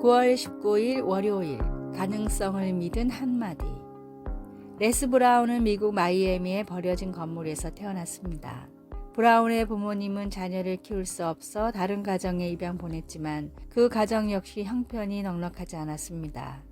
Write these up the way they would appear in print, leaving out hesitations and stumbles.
9월 19일 월요일 가능성을 믿은 한마디. 레스 브라운은 미국 마이애미의 버려진 건물에서 태어났습니다. 브라운의 부모님은 자녀를 키울 수 없어 다른 가정에 입양 보냈지만 그 가정 역시 형편이 넉넉하지 않았습니다.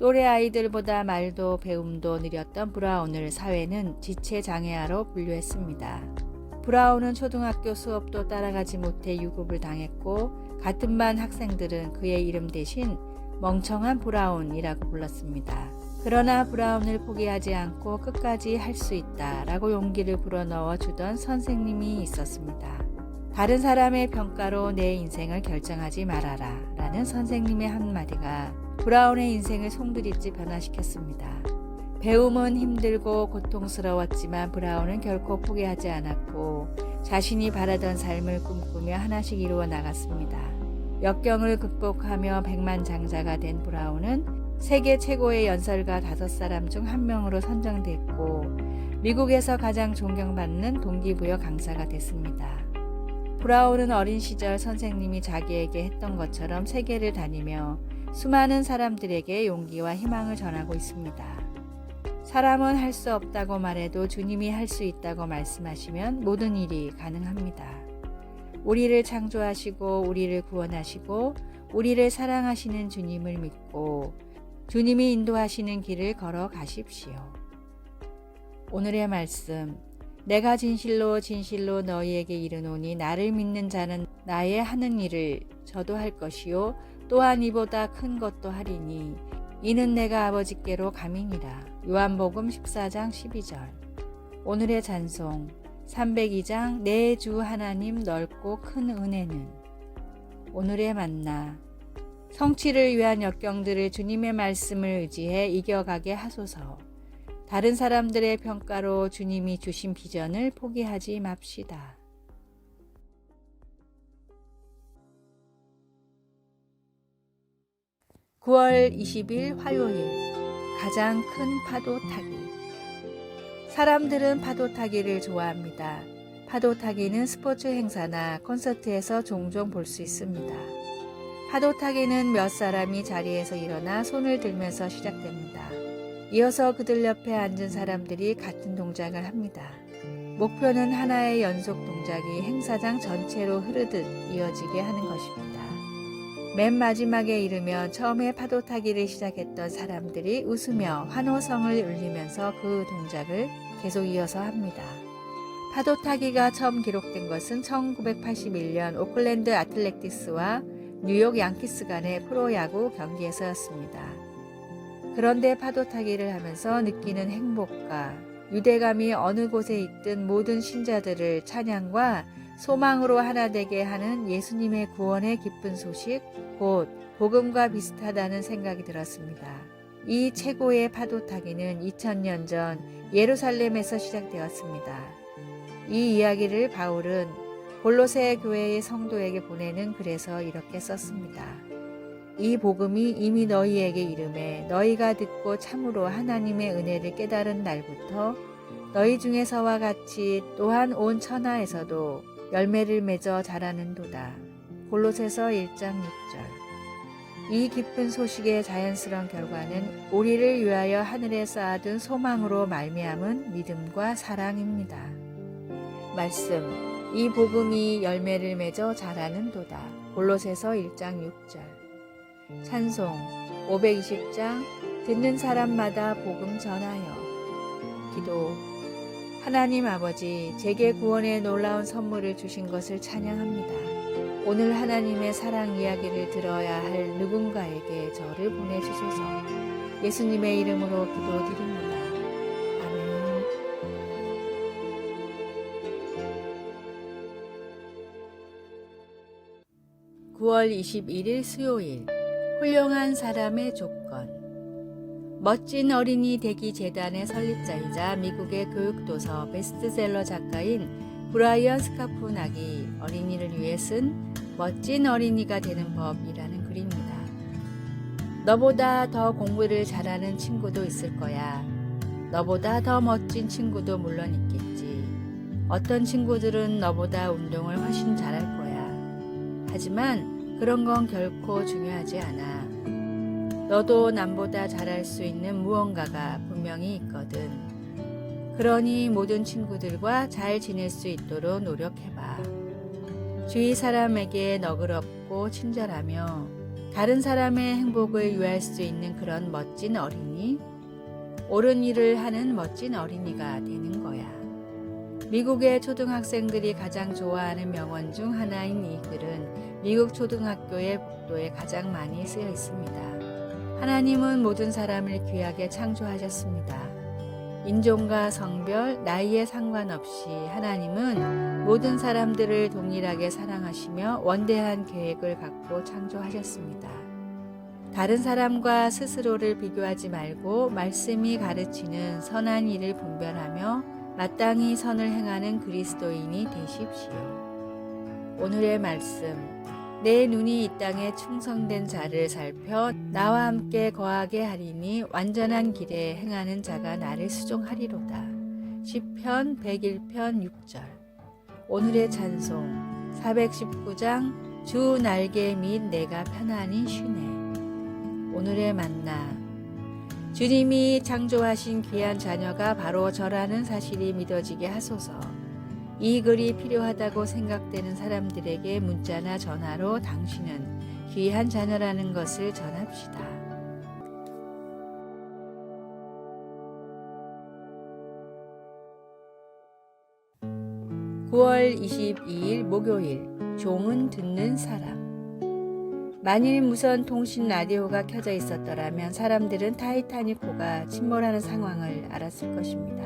또래 아이들보다 말도 배움도 느렸던 브라운을 사회는 지체장애아로 분류했습니다. 브라운은 초등학교 수업도 따라가지 못해 유급을 당했고 같은 반 학생들은 그의 이름 대신 멍청한 브라운이라고 불렀습니다. 그러나 브라운을 포기하지 않고 끝까지 할 수 있다라고 용기를 불어넣어 주던 선생님이 있었습니다. 다른 사람의 평가로 내 인생을 결정하지 말아라 라는 선생님의 한마디가 브라운의 인생을 송두리째 변화시켰습니다. 배움은 힘들고 고통스러웠지만 브라운은 결코 포기하지 않았고 자신이 바라던 삶을 꿈꾸며 하나씩 이루어 나갔습니다. 역경을 극복하며 백만장자가 된 브라운은 세계 최고의 연설가 5사람 중 한 명으로 선정됐고 미국에서 가장 존경받는 동기부여 강사가 됐습니다. 브라운은 어린 시절 선생님이 자기에게 했던 것처럼 세계를 다니며 수많은 사람들에게 용기와 희망을 전하고 있습니다. 사람은 할 수 없다고 말해도 주님이 할 수 있다고 말씀하시면 모든 일이 가능합니다. 우리를 창조하시고 우리를 구원하시고 우리를 사랑하시는 주님을 믿고 주님이 인도하시는 길을 걸어가십시오. 오늘의 말씀. 내가 진실로 진실로 너희에게 이르노니 나를 믿는 자는 나의 하는 일을 저도 할 것이요 또한 이보다 큰 것도 하리니 이는 내가 아버지께로 감이니라. 요한복음 14장 12절. 오늘의 찬송 302장 내 주 하나님 넓고 큰 은혜는. 오늘의 만나. 성취를 위한 역경들을 주님의 말씀을 의지해 이겨가게 하소서. 다른 사람들의 평가로 주님이 주신 비전을 포기하지 맙시다. (9월 20일) 화요일. 가장 큰 파도 타기. 사람들은 파도 타기를 좋아합니다. 파도 타기는 스포츠 행사나 콘서트에서 종종 볼 수 있습니다. 파도 타기는 몇 사람이 자리에서 일어나 손을 들면서 시작됩니다. 이어서 그들 옆에 앉은 사람들이 같은 동작을 합니다. 목표는 하나의 연속 동작이 행사장 전체로 흐르듯 이어지게 하는 것입니다. 맨 마지막에 이르면 처음에 파도 타기를 시작했던 사람들이 웃으며 환호성을 울리면서 그 동작을 계속 이어서 합니다. 파도 타기가 처음 기록된 것은 1981년 오클랜드 아틀레틱스와 뉴욕 양키스 간의 프로야구 경기에서였습니다. 그런데 파도 타기를 하면서 느끼는 행복과 유대감이 어느 곳에 있든 모든 신자들을 찬양과 소망으로 하나 되게 하는 예수님의 구원의 기쁜 소식, 곧 복음과 비슷하다는 생각이 들었습니다. 이 최고의 파도 타기는 2000년 전 예루살렘에서 시작되었습니다. 이 이야기를 바울은 골로새 교회의 성도에게 보내는 글에서 이렇게 썼습니다. 이 복음이 이미 너희에게 이르매 너희가 듣고 참으로 하나님의 은혜를 깨달은 날부터 너희 중에서와 같이 또한 온 천하에서도 열매를 맺어 자라는도다. 골로새서 1장 6절. 이 기쁜 소식의 자연스러운 결과는 우리를 위하여 하늘에 쌓아둔 소망으로 말미암은 믿음과 사랑입니다. 말씀. 이 복음이 열매를 맺어 자라는도다. 골로새서 1장 6절. 찬송 520장 듣는 사람마다 복음 전하여. 기도. 하나님 아버지, 제게 구원의 놀라운 선물을 주신 것을 찬양합니다. 오늘 하나님의 사랑 이야기를 들어야 할 누군가에게 저를 보내주소서. 예수님의 이름으로 기도드립니다. 아멘. (9월 21일) 수요일. 훌륭한 사람의 조건. 멋진 어린이 되기 재단의 설립자이자 미국의 교육도서 베스트셀러 작가인 브라이언 스카포낙이 어린이를 위해 쓴 멋진 어린이가 되는 법이라는 글입니다. 너보다 더 공부를 잘하는 친구도 있을 거야. 너보다 더 멋진 친구도 물론 있겠지. 어떤 친구들은 너보다 운동을 훨씬 잘할 거야. 하지만 그런 건 결코 중요하지 않아. 너도 남보다 잘할 수 있는 무언가가 분명히 있거든. 그러니 모든 친구들과 잘 지낼 수 있도록 노력해봐. 주위 사람에게 너그럽고 친절하며 다른 사람의 행복을 위할 수 있는 그런 멋진 어린이, 옳은 일을 하는 멋진 어린이가 되는 거야. 미국의 초등학생들이 가장 좋아하는 명언 중 하나인 이 글은 미국 초등학교의 복도에 가장 많이 쓰여 있습니다. 하나님은 모든 사람을 귀하게 창조하셨습니다. 인종과 성별, 나이에 상관없이 하나님은 모든 사람들을 동일하게 사랑하시며 원대한 계획을 갖고 창조하셨습니다. 다른 사람과 스스로를 비교하지 말고 말씀이 가르치는 선한 일을 분별하며 마땅히 선을 행하는 그리스도인이 되십시오. 오늘의 말씀. 내 눈이 이 땅에 충성된 자를 살펴 나와 함께 거하게 하리니 완전한 길에 행하는 자가 나를 수종하리로다. 시편 101편 6절. 오늘의 찬송 419장 주 날개 및 내가 편안히 쉬네. 오늘의 만나. 주님이 창조하신 귀한 자녀가 바로 저라는 사실이 믿어지게 하소서. 이 글이 필요하다고 생각되는 사람들에게 문자나 전화로 당신은 귀한 자녀라는 것을 전합시다. (9월 22일) 목요일. 종은 듣는 사람. 만일 무선 통신 라디오가 켜져 있었더라면 사람들은 타이타닉호가 침몰하는 상황을 알았을 것입니다.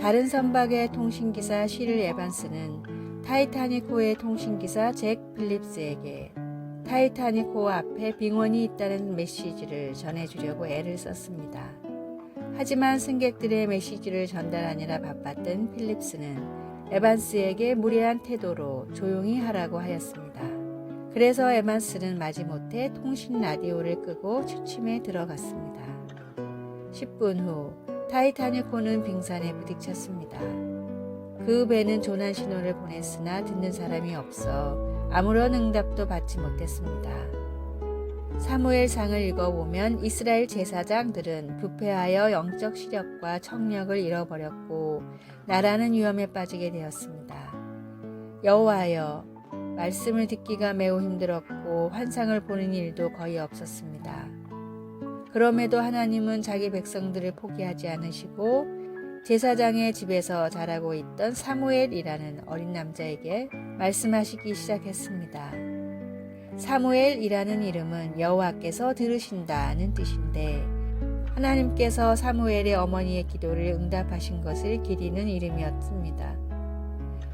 다른 선박의 통신기사 시를 에반스는 타이타닉호의 통신기사 잭 필립스에게 타이타닉호 앞에 빙원이 있다는 메시지를 전해주려고 애를 썼습니다. 하지만 승객들의 메시지를 전달하느라 바빴던 필립스는 에반스에게 무례한 태도로 조용히 하라고 하였습니다. 그래서 에반스는 마지못해 통신 라디오를 끄고 취침에 들어갔습니다. 10분 후 타이타닉호는 빙산에 부딪혔습니다. 그 배는 조난 신호를 보냈으나 듣는 사람이 없어 아무런 응답도 받지 못했습니다. 사무엘상을 읽어보면 이스라엘 제사장들은 부패하여 영적 시력과 청력을 잃어버렸고 나라는 위험에 빠지게 되었습니다. 여호와여, 말씀을 듣기가 매우 힘들었고 환상을 보는 일도 거의 없었습니다. 그럼에도 하나님은 자기 백성들을 포기하지 않으시고 제사장의 집에서 자라고 있던 사무엘이라는 어린 남자에게 말씀하시기 시작했습니다. 사무엘이라는 이름은 여호와께서 들으신다는 뜻인데 하나님께서 사무엘의 어머니의 기도를 응답하신 것을 기리는 이름이었습니다.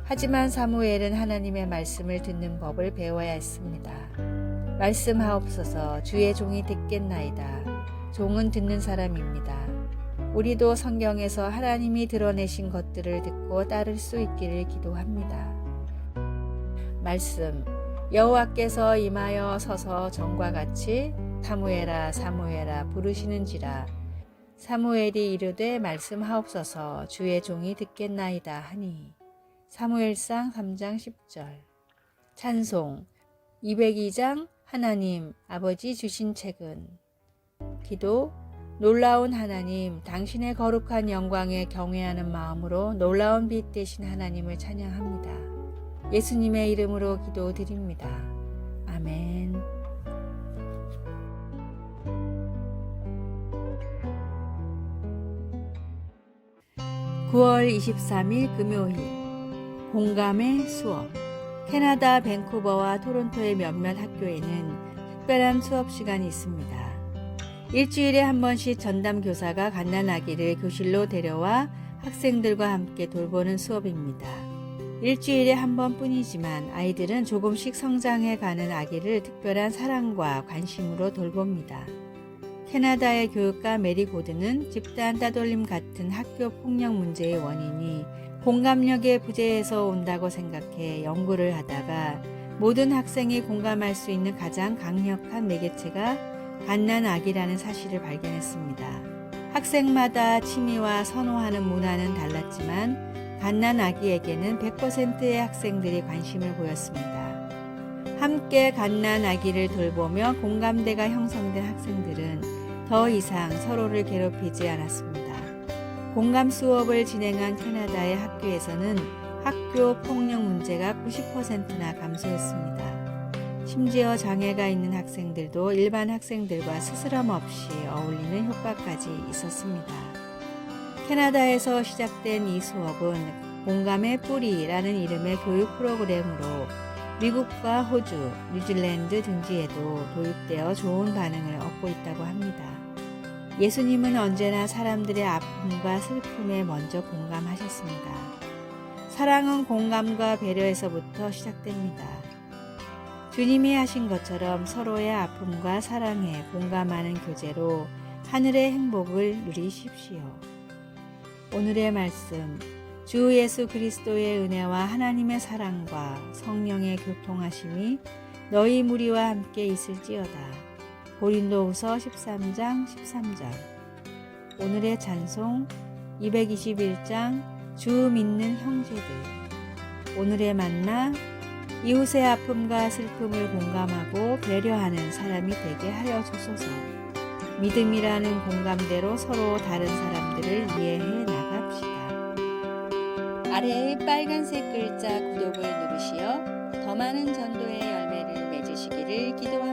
하지만 사무엘은 하나님의 말씀을 듣는 법을 배워야 했습니다. 말씀하옵소서, 주의 종이 듣겠나이다. 종은 듣는 사람입니다. 우리도 성경에서 하나님이 드러내신 것들을 듣고 따를 수 있기를 기도합니다. 말씀. 여호와께서 임하여 서서 전과 같이 사무엘아 사무엘아 부르시는지라. 사무엘이 이르되 말씀하옵소서, 주의 종이 듣겠나이다 하니. 사무엘상 3장 10절. 찬송 202장 하나님 아버지 주신 책은. 기도. 놀라운 하나님, 당신의 거룩한 영광에 경외하는 마음으로 놀라운 빛 되신 하나님을 찬양합니다. 예수님의 이름으로 기도드립니다. 아멘. (9월 23일) 금요일. 공감의 수업. 캐나다 밴쿠버와 토론토의 몇몇 학교에는 특별한 수업 시간이 있습니다. 일주일에 한 번씩 전담 교사가 갓난아기를 교실로 데려와 학생들과 함께 돌보는 수업입니다. 일주일에 한 번뿐이지만 아이들은 조금씩 성장해가는 아기를 특별한 사랑과 관심으로 돌봅니다. 캐나다의 교육가 메리 고드는 집단 따돌림 같은 학교 폭력 문제의 원인이 공감력의 부재에서 온다고 생각해 연구를 하다가 모든 학생이 공감할 수 있는 가장 강력한 매개체가 갓난아기라는 사실을 발견했습니다. 학생마다 취미와 선호하는 문화는 달랐지만 갓난아기에게는 100%의 학생들이 관심을 보였습니다. 함께 갓난 아기를 돌보며 공감대가 형성된 학생들은 더 이상 서로를 괴롭히지 않았습니다. 공감 수업을 진행한 캐나다의 학교에서는 학교 폭력 문제가 90%나 감소했습니다. 심지어 장애가 있는 학생들도 일반 학생들과 스스럼 없이 어울리는 효과까지 있었습니다. 캐나다에서 시작된 이 수업은 공감의 뿌리라는 이름의 교육 프로그램으로 미국과 호주, 뉴질랜드 등지에도 도입되어 좋은 반응을 얻고 있다고 합니다. 예수님은 언제나 사람들의 아픔과 슬픔에 먼저 공감하셨습니다. 사랑은 공감과 배려에서부터 시작됩니다. 주님이 하신 것처럼 서로의 아픔과 사랑에 공감하는 교제로 하늘의 행복을 누리십시오. 오늘의 말씀, 주 예수 그리스도의 은혜와 하나님의 사랑과 성령의 교통하심이 너희 무리와 함께 있을지어다. 고린도후서 13장 13절. 오늘의 찬송 221장 주 믿는 형제들. 오늘의 만나 이웃의 아픔과 슬픔을 공감하고 배려하는 사람이 되게 하여 주소서. 믿음이라는 공감대로 서로 다른 사람들을 이해해 나갑시다. 아래의 빨간색 글자 구독을 누르시어 더 많은 전도의 열매를 맺으시기를 기도합니다.